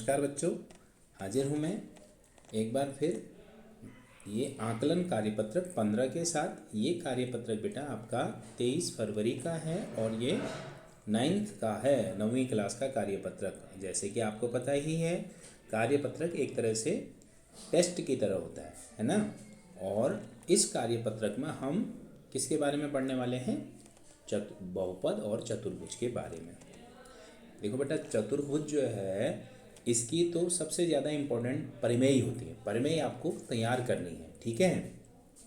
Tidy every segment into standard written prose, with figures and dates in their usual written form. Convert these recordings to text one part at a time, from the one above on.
नमस्कार बच्चों, हाजिर हूँ मैं एक बार फिर ये आकलन कार्यपत्रक 15 के साथ। ये कार्यपत्रक बेटा आपका 23 फरवरी का है और ये 9th का है, 9वीं क्लास का कार्यपत्रक। जैसे कि आपको पता ही है, कार्यपत्रक एक तरह से टेस्ट की तरह होता है ना। और इस कार्यपत्रक में हम किसके बारे में पढ़ने वाले हैं? बहुपद और चतुर्भुज के बारे में। देखो बेटा, चतुर्भुज जो है इसकी तो सबसे ज़्यादा इम्पोर्टेंट परिमेय होती है। परिमेय आपको तैयार करनी है, ठीक है।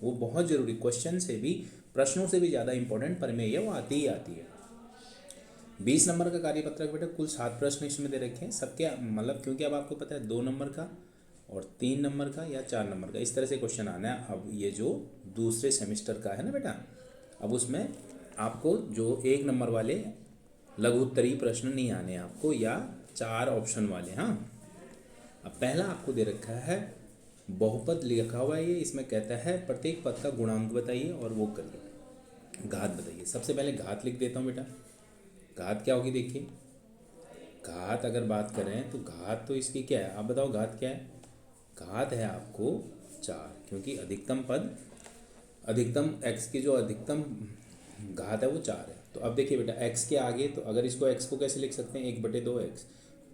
वो बहुत ज़रूरी, क्वेश्चन से भी, प्रश्नों से भी ज़्यादा इम्पोर्टेंट परिमेय है, वो आती ही आती है। 20 नंबर का कार्यपत्रक बेटा, कुल 7 प्रश्न इसमें दे रखे हैं सबके, मतलब क्योंकि अब आपको पता है 2 नंबर का और 3 नंबर का या 4 नंबर का, इस तरह से क्वेश्चन आना है। अब ये जो दूसरे सेमेस्टर का है ना बेटा, अब उसमें आपको जो 1 नंबर वाले लघु उत्तरीय प्रश्न नहीं आने आपको, या 4 ऑप्शन वाले। हाँ, अब पहला आपको दे रखा है बहुपद लिखा हुआ है, ये इसमें कहता है प्रत्येक पद का गुणांक बताइए और वो करिए, घात बताइए। सबसे पहले घात लिख देता हूँ बेटा। घात क्या होगी? देखिए, घात अगर बात करें तो घात तो इसकी क्या है, आप बताओ घात क्या है? घात है आपको 4, क्योंकि अधिकतम x की जो अधिकतम घात है वो 4 है। तो अब देखिए बेटा, x के आगे, तो अगर इसको x को कैसे लिख सकते हैं? 1/2x।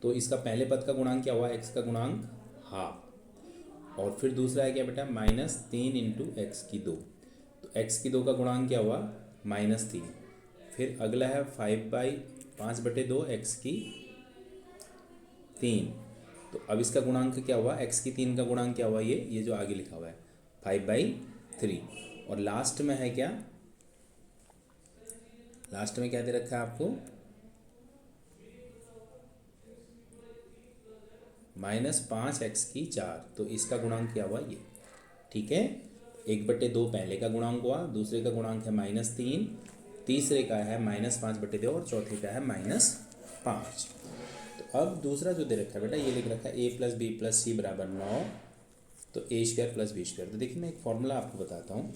तो इसका पहले पद का गुणांक क्या हुआ? x का गुणांक हाफ। और फिर दूसरा है क्या बेटा? -3 × x की 2। तो x की 2 का गुणांक क्या हुआ? -3। फिर अगला है 5/2 x की 3। तो अब इसका गुणांक क्या हुआ? x की 3 का गुणांक क्या हुआ? ये जो आगे लिखा हुआ है 5/3। और लास्ट में है क्या? लास्ट में क्या दे रखा है आपको? -5x की 4। तो इसका गुणांक क्या हुआ? ये, ठीक है। 1/2 पहले का गुणांक हुआ, दूसरे का गुणांक है -3, तीसरे का है -5/2 और चौथे का है -5। तो अब दूसरा जो दे रखा है बेटा, ये लिख रखा है a + b + c = 9। तो a² + b²। तो देखिए, मैं एक फॉर्मूला आपको बताता हूँ।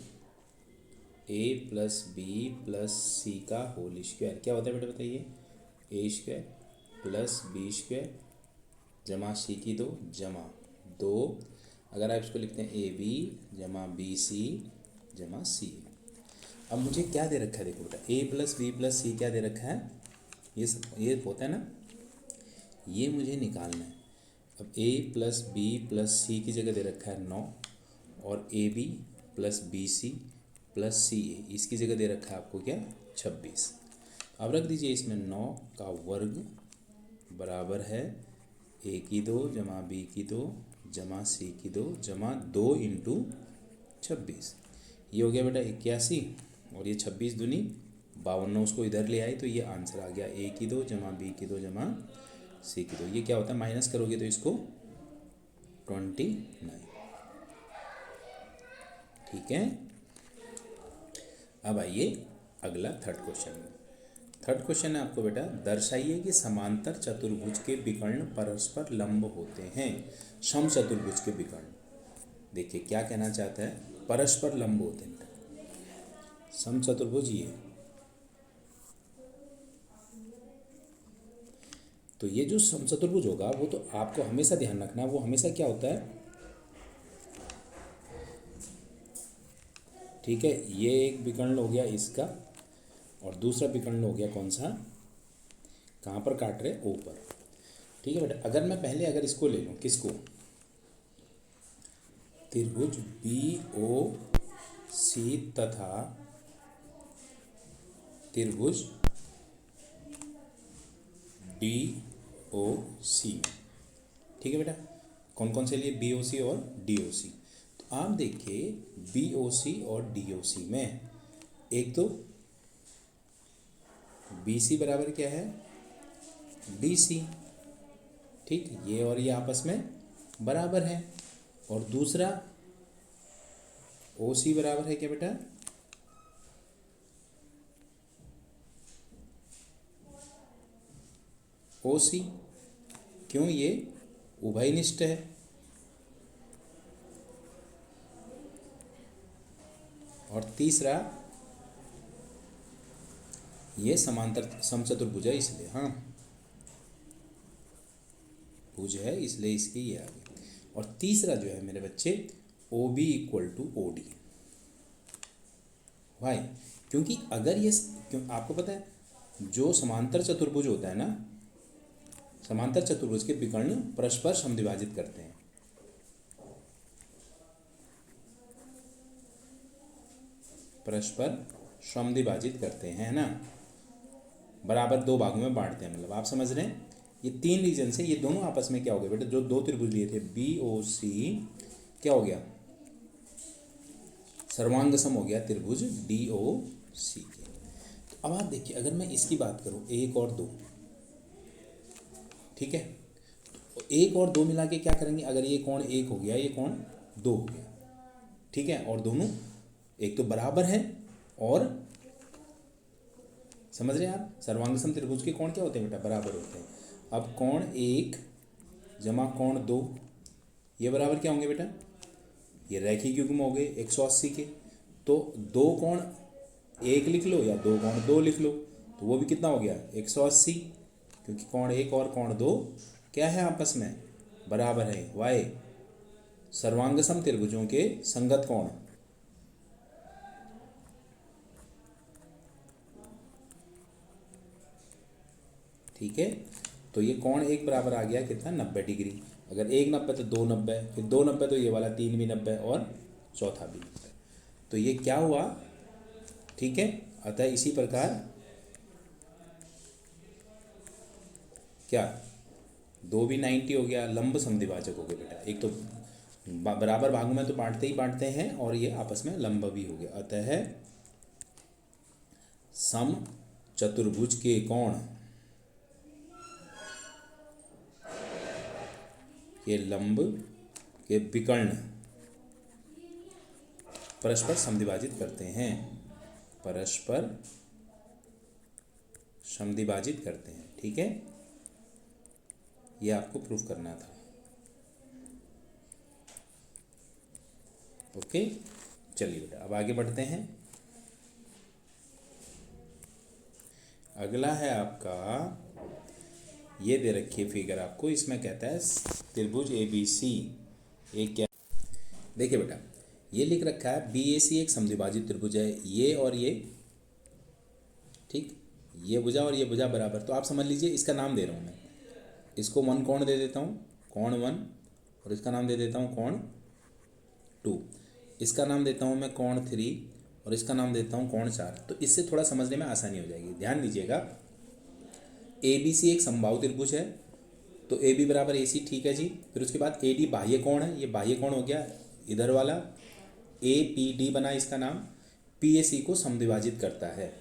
a + b + c का होल स्क्वायर क्या होता है बेटा? बताइए। a² + b² जमा c की 2 जमा 2। अगर आप इसको लिखते हैं ab जमा bc जमा c। अब मुझे क्या दे रखा है? देखो बेटा, a + b + c क्या दे रखा है? ये होता है ना, ये मुझे निकालना है। अब a + b + c की जगह दे रखा है 9, और ab + bc + ca इसकी जगह दे रखा है आपको क्या? 26। अब रख दीजिए इसमें 9 का वर्ग बराबर है a की 2 जमा b की 2 जमा c की 2 जमा 2 × 26। ये हो गया बेटा 81, और ये 26 दूनी 52, उसको इधर ले आए तो ये आंसर आ गया a की 2 जमा b की 2 जमा c की 2। ये क्या होता है? माइनस करोगे तो इसको 29, ठीक है। अब आइए अगला थर्ड क्वेश्चन में। थर्ड क्वेश्चन है आपको बेटा, दर्शाइए कि समांतर चतुर्भुज के विकर्ण परस्पर लंब होते हैं। समचतुर्भुज के विकर्ण, देखिए क्या कहना चाहता है? परस्पर लंब होते हैं। समचतुर्भुज ये, तो ये जो समचतुर्भुज होगा वो तो आपको हमेशा ध्यान रखना है, वो हमेशा क्या होता है, ठीक है। ये एक विकर्ण हो गया इसका, और दूसरा विकर्ण हो गया कौन सा? कहाँ पर काट रहे? ऊपर, ठीक है बेटा। अगर मैं पहले अगर इसको ले लूँ, किसको? त्रिभुज BOC तथा त्रिभुज DOC, ठीक है बेटा। कौन कौन से लिए? BOC और DOC। तो आप देखिए BOC और DOC में एक तो BC बराबर क्या है? DC, ठीक, ये और ये आपस में बराबर है। और दूसरा OC बराबर है क्या बेटा? OC, क्यों? ये उभयनिष्ठ है। और तीसरा, ये समांतर समचतुर्भुज है इसलिए। हाँ, त्रिभुज है, इसलिए इसके ये आ गया। और तीसरा जो है मेरे बच्चे O B equal to O D. Why? क्योंकि अगर ये आपको पता है जो समांतर चतुर्भुज होता है ना, समांतर चतुर्भुज के विकर्ण परस्पर समद्विभाजित करते हैं। परस्पर समद्विभाजित करते हैं, है ना, बराबर दो भागों में बांटते हैं, मतलब आप समझ रहे हैं। ये तीन रीजन से ये दोनों आपस में क्या हो गया बेटा, जो दो त्रिभुज लिए थे बी ओ सी, क्या हो गया, सर्वांग सम हो गया त्रिभुज डी ओ सी के। तो अब आप देखिए, अगर मैं इसकी बात करूं 1 और 2, ठीक है, तो 1 और 2 मिला के क्या करेंगे, अगर ये कोण 1 हो गया, ये कोण 2 हो गया, ठीक है, और दोनों एक तो बराबर है, और समझ रहे हैं आप, सर्वांगसम त्रिभुज के कोण क्या होते हैं बेटा, बराबर होते हैं। अब कोण 1 जमा कोण 2, ये बराबर क्या होंगे बेटा, ये रैखिक युग्म हो गए 180 के। तो दो कोण 1 लिख लो या दो कोण 2 लिख लो, तो वो भी कितना हो गया 180, क्योंकि कोण 1 और कोण 2 क्या है, आपस में बराबर है। वाई? सर्वांगसम त्रिभुजों के संगत कोण। ठीक है, तो ये कोण 1 बराबर आ गया कितना, 90 डिग्री। अगर 1 90 तो 2 90, फिर 2 90 तो ये वाला 3 भी 90 और चौथा भी 90। तो ये क्या हुआ, ठीक है। अतः इसी प्रकार क्या, 2 भी 90 हो गया, लंब समद्विभाजक हो गया बेटा। एक तो बराबर भागों में तो बांटते ही बांटते हैं, और ये आपस में लंब भी हो गया। अतः सम चतुर्भुज के कोण के लंब के विकर्ण परस्पर समद्विभाजित करते हैं, परस्पर समद्विभाजित करते हैं। ठीक है, ये आपको प्रूफ करना था। ओके, चलिए बेटा अब आगे बढ़ते हैं। अगला है आपका, ये दे रखी है फिगर आपको, इसमें कहता है त्रिभुज ए बी सी एक क्या, देखिए बेटा ये लिख रखा है बी ए सी एक समद्विभाजित त्रिभुज है, ये और ये, ठीक, ये भुजा और ये भुजा बराबर। तो आप समझ लीजिए, इसका नाम दे रहा हूँ मैं, इसको 1 कोण दे देता हूँ, कोण 1, और इसका नाम दे देता हूँ कोण 2, इसका नाम देता हूँ मैं कोण 3, और इसका नाम देता हूँ कोण 4। तो इससे थोड़ा समझने में आसानी हो जाएगी। ध्यान दीजिएगा, ए बी सी एक समबाहु त्रिभुज है, तो ए बी बराबर ए सी, ठीक है जी। फिर उसके बाद ए डी बाह्य कोण है, ये बाह्य कोण हो गया इधर वाला, ए पी डी बना इसका नाम, पी ए सी को समद्विभाजित करता है।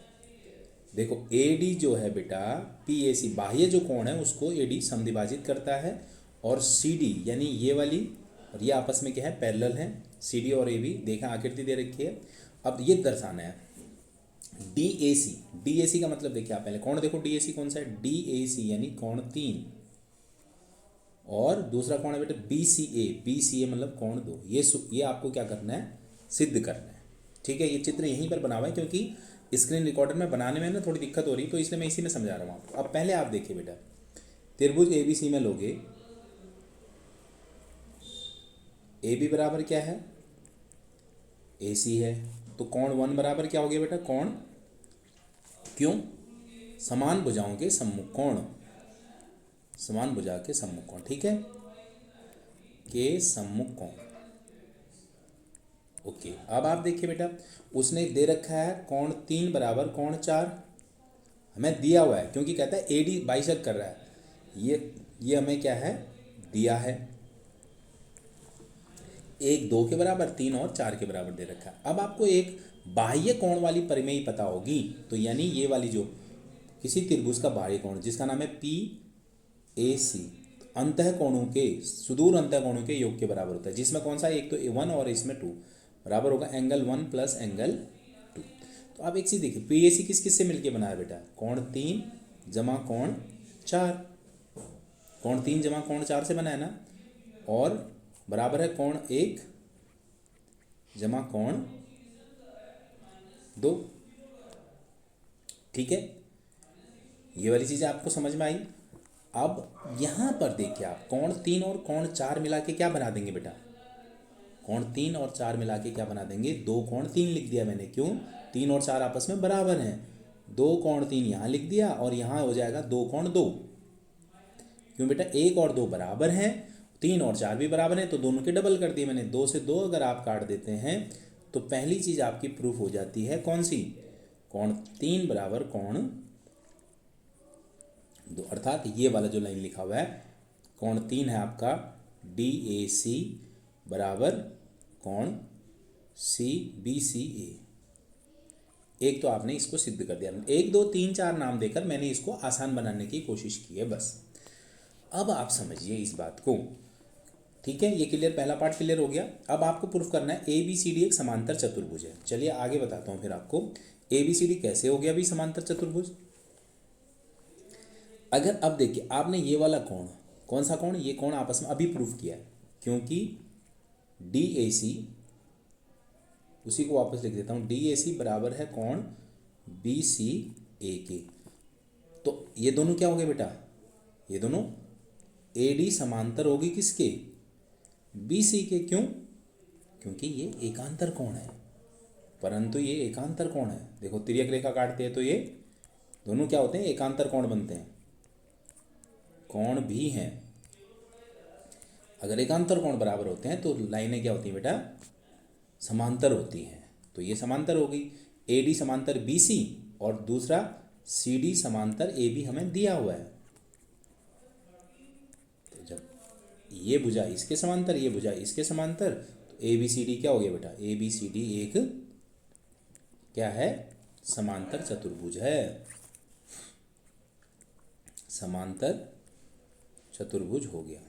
देखो ए डी जो है बेटा, पी ए सी बाह्य जो कोण है उसको ए डी समद्विभाजित करता है, और सी डी यानी ये वाली और ये आपस में क्या है, पैरेलल है, सी डी और ए बी, देखा आकृति दे रखी है। अब ये दर्शाना है D A C, D A सी का मतलब देखिए आप पहले कोण देखो, डी ए सी कौन सा है, डी ए सी यानी कोण 3, और दूसरा कोण है बेटा बी सी ए, बी सी ए मतलब कोण 2। ये आपको क्या करना है, सिद्ध करना है। ठीक है, ये चित्र यहीं पर बना हुआ है, क्योंकि स्क्रीन रिकॉर्डर में बनाने में ना थोड़ी दिक्कत हो रही, तो इसलिए मैं इसी में समझा रहा हूँ आपको। अब पहले आप देखिए बेटा, त्रिभुज ए बी सी में लोगे, ए बी बराबर क्या है, ए सी है, तो कोण 1 बराबर क्या हो गया बेटा, कोण, क्यों, समान भुजाओं के सम्मुख कोण, समान भुजा के सम्मुख कोण, ठीक है, के सम्मुख कोण। ओके, अब आप देखिए बेटा, उसने दे रखा है कोण 3 बराबर कोण 4, हमें दिया हुआ है, क्योंकि कहता है ए डी बाइसेक्ट कर रहा है, ये हमें क्या है, दिया है, 1 2 के बराबर, 3 और 4 के बराबर दे रखा है। अब आपको एक बाह्य कोण वाली परिमेय पता होगी, तो यानी ये वाली जो किसी त्रिभुज का बाह्य कोण जिसका नाम है पी ए सी, अंतः कोणों के, सुदूर अंतः कोणों के योग के बराबर होता है, जिसमें कौन सा, एक तो 1 और इसमें 2 बराबर होगा एंगल 1 प्लस एंगल 2। तो आप एक चीज़ देखिए, पी ए सी किस किस से मिलकर बना है बेटा, कोण 3 जमा कोण 4, कोण 3 जमा कोण 4 से बना है ना, और बराबर है कोण 1 जमा कोण 2। ठीक है, ये वाली चीज़ें आपको समझ में आई। अब यहाँ पर देखिए आप कोण 3 और कोण 4 मिला के क्या बना देंगे बेटा, कोण 3 और 4 मिला के क्या बना देंगे, 2 कोण 3 लिख दिया मैंने। क्यों, 3 और 4 आपस में बराबर हैं, 2 कोण 3 यहाँ लिख दिया और यहाँ हो जाएगा 2 कोण 2। क्यों बेटा, 1 और 2 बराबर हैं, 3 और 4 भी बराबर हैं, तो दोनों के डबल कर दिए मैंने। 2 से 2 अगर आप काट देते हैं तो पहली चीज़ आपकी प्रूफ हो जाती है, कौन सी, कोण 3 बराबर कोण 2, अर्थात ये वाला जो लाइन लिखा हुआ है कोण 3 है आपका DAC बराबर कोण CBCA। एक तो आपने इसको सिद्ध कर दिया, 1 2 3 4 नाम देकर मैंने इसको आसान बनाने की कोशिश की है बस। अब आप समझिए इस बात को, ठीक है, ये क्लियर, पहला पार्ट क्लियर हो गया। अब आपको प्रूफ करना है ABCD एक समांतर चतुर्भुज है। चलिए आगे बताता हूँ फिर आपको ABCD कैसे हो गया भी समांतर चतुर्भुज। अगर अब देखिए आपने ये वाला कोण, कौन सा कोण, ये कोण आपस में अभी प्रूफ किया है, क्योंकि DAC, उसी को वापस लिख देता हूँ, DAC बराबर है कोण BCA के। तो ये दोनों क्या हो गए बेटा, ये दोनों AD समांतर होगी किसके, BC के। क्यों, क्योंकि ये एकांतर कोण है, परंतु ये एकांतर कोण है। देखो तिर्यक रेखा काटते हैं तो ये दोनों क्या होते हैं, एकांतर कोण बनते हैं, कोण भी हैं। अगर एकांतर कोण बराबर होते हैं तो लाइनें क्या होती हैं बेटा, समांतर होती हैं। तो ये समांतर होगी, AD समांतर BC और दूसरा CD समांतर AB हमें दिया हुआ है। तो जब ये भुजा इसके समांतर, ये भुजा इसके समांतर, तो ABCD क्या हो गया बेटा, ABCD एक क्या है, समांतर चतुर्भुज है, समांतर चतुर्भुज हो गया।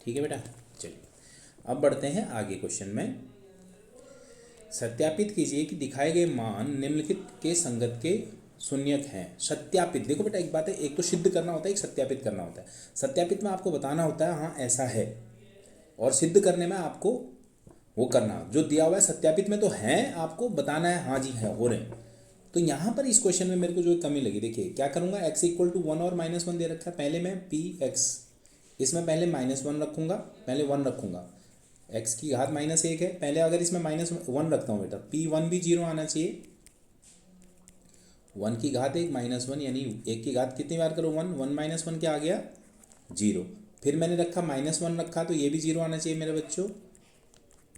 ठीक है बेटा, चलिए अब बढ़ते हैं आगे क्वेश्चन में। सत्यापित कीजिए कि दिखाए गए मान निम्नलिखित के संगत के शून्यक हैं। सत्यापित, देखो बेटा एक बात है, एक तो सिद्ध करना होता है, एक सत्यापित करना होता है। सत्यापित में आपको बताना होता है हाँ ऐसा है, और सिद्ध करने में आपको वो करना जो दिया हुआ है। सत्यापित में तो है, आपको बताना है हाँ जी है, हो रहे हैं। तो यहाँ पर इस क्वेश्चन में मेरे को जो कमी लगी, देखिए क्या करूँगा, x = 1 और -1 दे रखा है। पहले मैं px, इसमें पहले -1 रखूँगा, पहले 1 रखूँगा, x की घात -1 है, पहले अगर इसमें -1 रखता हूँ बेटा, p1 भी 0 आना चाहिए। 1 की घात 1 -1 यानी 1 की घात कितनी बार करो, 1, 1 - 1 क्या आ गया, 0। फिर मैंने रखा -1 रखा तो ये भी 0 आना चाहिए मेरे बच्चों,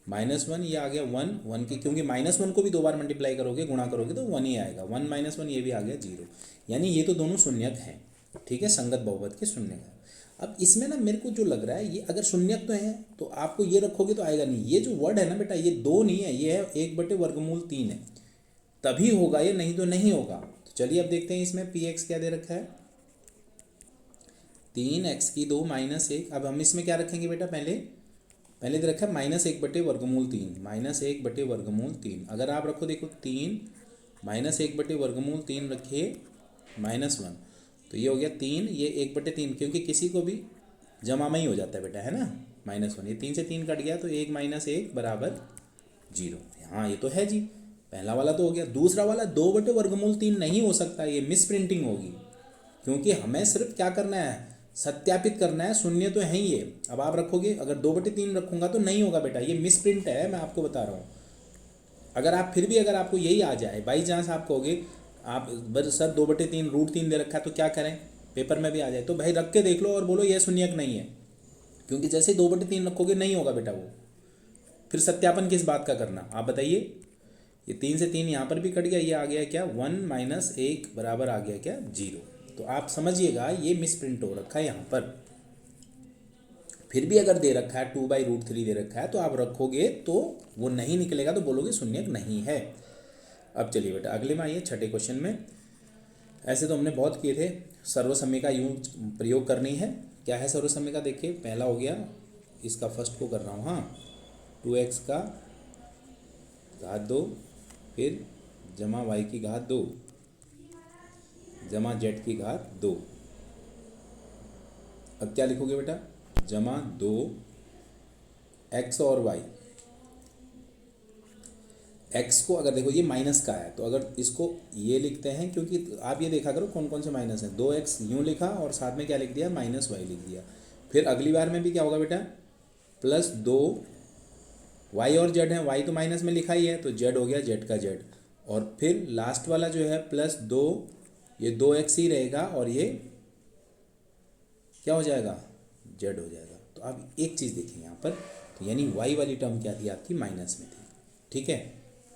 -1 ये आ गया 1, 1 की, क्योंकि -1 को भी 2 बार मल्टीप्लाई करोगे, गुणा करोगे तो 1 ही आएगा, 1 - 1 ये भी आ गया 0। यानी ये तो दोनों शून्यक हैं, ठीक है, संगत बहुपद के शून्यक हैं। अब इसमें ना मेरे को जो लग रहा है, ये अगर शून्यक तो है तो आपको ये रखोगे तो आएगा नहीं। ये जो वर्ड है ना बेटा, ये 2 नहीं है, ये है 1/√3 है, तभी होगा ये, नहीं तो नहीं होगा। तो चलिए अब देखते हैं इसमें px क्या दे रखा है, 3x की 2 -1। अब हम इसमें क्या रखेंगे बेटा, पहले दे रखा है -1/√3, -1/√3। अगर आप रखो, देखो 3 -1/√3 रखिए -1, तो ये हो गया 3, ये 1/3, क्योंकि किसी को भी जमा में ही हो जाता है बेटा, है ना, -1। ये 3 से 3 कट गया तो 1 - 1 बराबर 0। हाँ ये तो है जी, पहला वाला तो हो गया। दूसरा वाला 2/√3 नहीं हो सकता, ये मिस प्रिंटिंग होगी, क्योंकि हमें सिर्फ क्या करना है, सत्यापित करना है, शून्य तो है ही ये। अब आप रखोगे, अगर 2/3 रखूँगा तो नहीं होगा बेटा, ये मिस प्रिंट है, मैं आपको बता रहा हूँ। अगर आप फिर भी अगर आपको यही आ जाए, बाई चांस आप कहोगे आप बस सर 2/3 √3 दे रखा है तो क्या करें, पेपर में भी आ जाए, तो भाई रख के देख लो और बोलो ये शून्यक नहीं है, क्योंकि जैसे 2/3 रखोगे नहीं होगा बेटा वो। फिर सत्यापन किस बात का करना, आप बताइए। ये 3 से 3 यहाँ पर भी कट गया, ये आ गया क्या, 1 - 1 बराबर आ गया क्या, 0। तो आप समझिएगा ये मिस प्रिंट हो रखा है यहाँ पर। फिर भी अगर दे रखा है 2/√3 दे रखा है तो आप रखोगे तो वो नहीं निकलेगा, तो बोलोगे शून्यक नहीं है। अब चलिए बेटा अगले में आइए, छठे क्वेश्चन में। ऐसे तो हमने बहुत किए थे, सर्वसम्य का यूँ प्रयोग करनी है। क्या है सर्वसम्य का, देखिए पहला हो गया, इसका फर्स्ट को कर रहा हूँ, हाँ 2x का घात 2 फिर जमा y की घात 2 जमा z की घात 2। अब क्या लिखोगे बेटा, जमा 2 x और y, एक्स को अगर देखो ये माइनस का है, तो अगर इसको ये लिखते हैं, क्योंकि आप ये देखा करो कौन कौन से माइनस हैं। 2x यूँ लिखा और साथ में क्या लिख दिया, माइनस वाई लिख दिया। फिर अगली बार में भी क्या होगा बेटा, प्लस 2 वाई और जेड है, वाई तो माइनस में लिखा ही है तो जेड हो गया, जेड का जेड। और फिर लास्ट वाला जो है प्लस 2, ये 2x ही रहेगा और ये क्या हो जाएगा, जेड हो जाएगा। तो आप एक चीज़ देखें यहाँ पर, तो यानी वाई वाली टर्म क्या थी आपकी, माइनस में थी। ठीक है,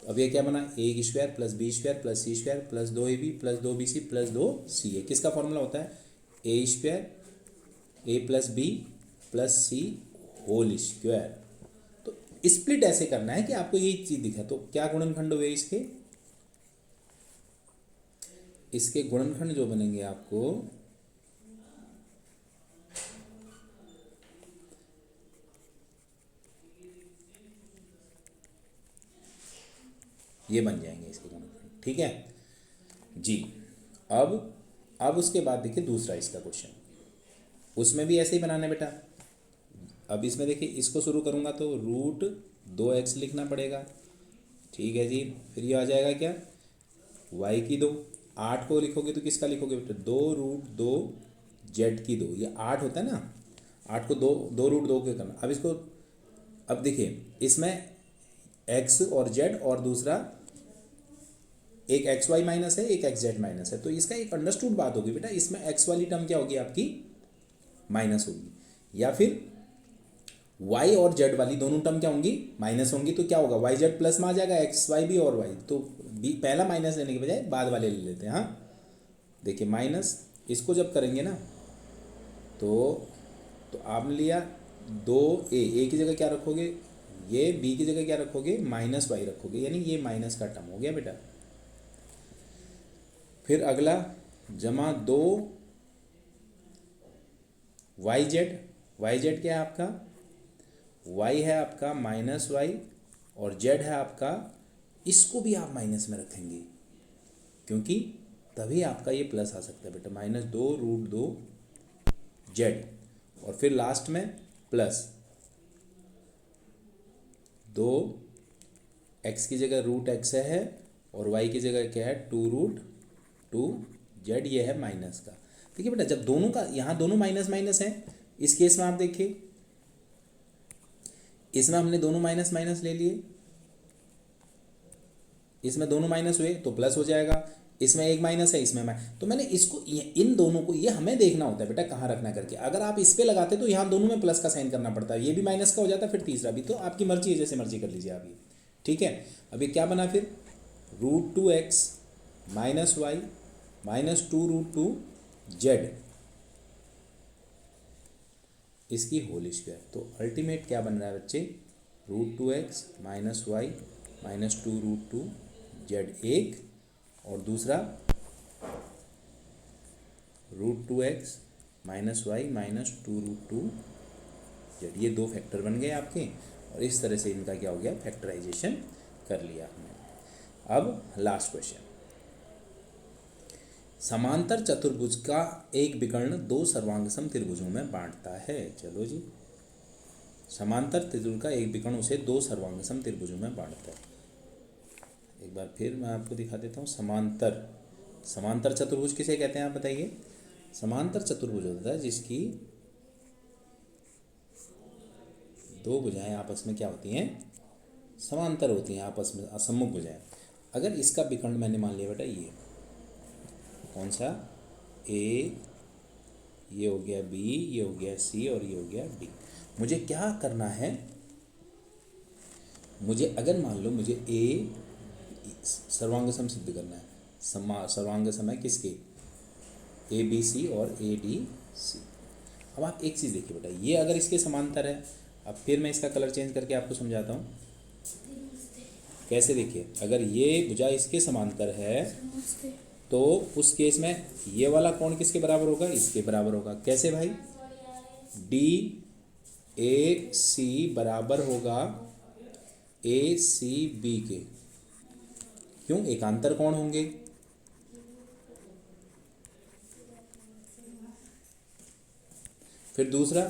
तो अब ये क्या बना, A square plus B square plus C square plus 2ab plus 2bc plus 2ca। किसका फॉर्मूला होता है, A square A plus B plus C whole square. तो स्प्लिट ऐसे करना है कि आपको ये चीज़ दिखा। तो क्या गुणनखंड हुए इसके गुणनखंड जो बनेंगे आपको, ये बन जाएंगे इसके गुणनखंड। ठीक है जी। अब उसके बाद देखिए दूसरा इसका क्वेश्चन, उसमें भी ऐसे ही बनाना है बेटा। अब इसमें देखिए, इसको शुरू करूँगा तो √2x लिखना पड़ेगा। ठीक है जी, फिर ये आ जाएगा क्या, y की 2। 8 को लिखोगे तो किसका लिखोगे बेटा, 2√2 जेड की 2। ये 8 होता है ना, 8 को 2√2 के करना। अब इसको, अब देखिए इसमें x और z और दूसरा एक एक्स वाई माइनस है, एक एक्स जेड माइनस है। तो इसका एक अंडरस्टूड बात होगी बेटा, इसमें एक्स वाली टर्म क्या होगी आपकी, माइनस होगी, या फिर वाई और जेड वाली दोनों टर्म क्या होंगी, माइनस होंगी। तो क्या होगा, वाई जेड प्लस में आ जाएगा, एक्स वाई भी और वाई। तो बी पहला माइनस लेने के बजाय बाद वाले ले लेते हैं। हाँ देखिए, माइनस इसको जब करेंगे ना, तो आपने लिया 2a की जगह क्या रखोगे, ये b की जगह क्या रखोगे, माइनस वाई रखोगे, यानी ये माइनस का टर्म हो गया बेटा। फिर अगला जमा 2 वाई जेड क्या है आपका, y है आपका माइनस वाई और z है आपका, इसको भी आप माइनस में रखेंगे क्योंकि तभी आपका ये प्लस आ सकता है बेटा, -2√2 जेड। और फिर लास्ट में प्लस 2 x की जगह √x है और y की जगह क्या है, 2√2 जेड। ये है माइनस का। देखिए बेटा, जब दोनों का यहाँ दोनों माइनस माइनस है, इस केस में आप देखिए, इसमें हमने दोनों माइनस माइनस ले लिए, इसमें दोनों माइनस हुए तो प्लस हो जाएगा, इसमें एक माइनस है, इसमें तो मैंने इसको इन दोनों को, ये हमें देखना होता है बेटा कहाँ रखना करके। अगर आप इस पे लगाते तो यहाँ दोनों में प्लस का साइन करना पड़ता है, ये भी माइनस का हो जाता है, फिर तीसरा भी। तो आपकी मर्जी है, जैसे मर्जी कर लीजिए आप ये। ठीक है, अब ये क्या बना फिर, √2x minus Y minus 2√2 Z, इसकी होल स्क्वायर। तो अल्टीमेट क्या बन रहा है बच्चे, √2x minus Y minus 2√2 Z एक, और दूसरा √2x minus Y minus 2√2 Z. ये दो फैक्टर बन गए आपके, और इस तरह से इनका क्या हो गया, फैक्टराइजेशन कर लिया हमने। अब लास्ट क्वेश्चन, समांतर चतुर्भुज का एक विकर्ण दो सर्वांगसम त्रिभुजों में बांटता है। चलो जी, समांतर त्रिभुज का एक विकर्ण उसे दो सर्वांगसम त्रिभुजों में बांटता है। एक बार फिर मैं आपको दिखा देता हूँ। समांतर चतुर्भुज किसे कहते हैं आप बताइए। समांतर चतुर्भुज होता है जिसकी दो भुजाएं आपस में क्या होती हैं, समांतर होती हैं, आपस में असम्मुख भुजाएं। अगर इसका विकर्ण मैंने मान लिया बेटा ये कौन सा, ए, ये हो गया बी, ये हो गया सी और ये हो गया डी। मुझे क्या करना है, मुझे अगर मान लो मुझे ए सर्वांगसम सिद्ध करना है। सर्वांगसम है किसके, ए बी सी और ए डी सी। अब आप एक चीज़ देखिए बेटा, ये अगर इसके समांतर है, अब फिर मैं इसका कलर चेंज करके आपको समझाता हूँ कैसे। देखिए, अगर ये भुजा इसके समांतर है तो उस केस में ये वाला कोण किसके बराबर होगा, इसके बराबर होगा। कैसे भाई, डी ए सी बराबर होगा ए सी बी के। क्यों, एकांतर कोण होंगे। फिर दूसरा,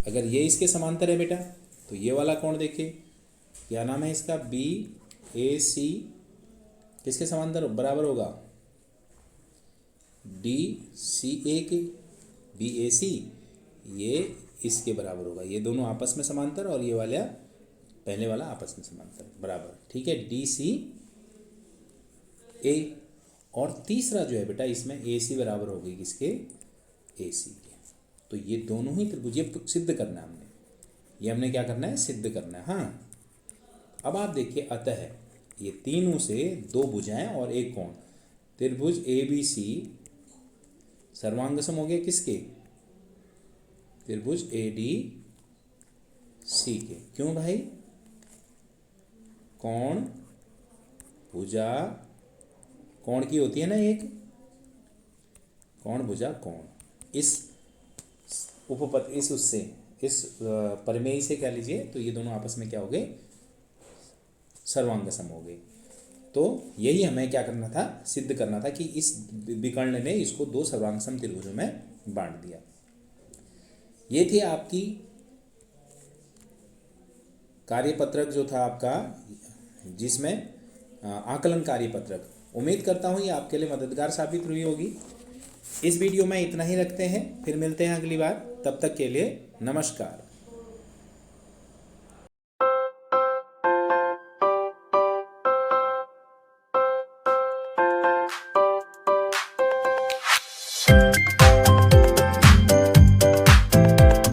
अगर ये इसके समांतर है बेटा तो ये वाला कोण देखिए क्या नाम है इसका, बी ए सी किसके समांतर बराबर होगा, डी सी ए के, बी ए सी ये इसके बराबर होगा। ये दोनों आपस में समांतर और ये वाला पहले वाला आपस में समांतर बराबर, ठीक है, डी सी ए। और तीसरा जो है बेटा इसमें ए सी बराबर हो गई किसके, ए सी के। तो ये दोनों ही त्रिभुज ये सिद्ध करना है हमने, ये हमने क्या करना है, सिद्ध करना है। हाँ, अब आप देखिए, अतः ये तीनों से दो भुजाएं और एक कोण, त्रिभुज ए बी सी सर्वांग सम हो गया किसके, त्रिभुज ए डी सी के। क्यों भाई, कोण भुजा कोण की होती है ना एक, कोण भुजा कोण, इस उपपद इस उससे इस प्रमेय से कह लीजिए, तो ये दोनों आपस में क्या हो गए, सर्वांग सम हो गए। तो यही हमें क्या करना था, सिद्ध करना था कि इस विकर्ण ने इसको दो सर्वांग सम त्रिभुजों में बांट दिया। ये थी आपकी कार्यपत्रक जो था आपका, जिसमें आकलन कार्यपत्रक। उम्मीद करता हूँ ये आपके लिए मददगार साबित हुई होगी। इस वीडियो में इतना ही रखते हैं, फिर मिलते हैं अगली बार। तब तक के लिए नमस्कार।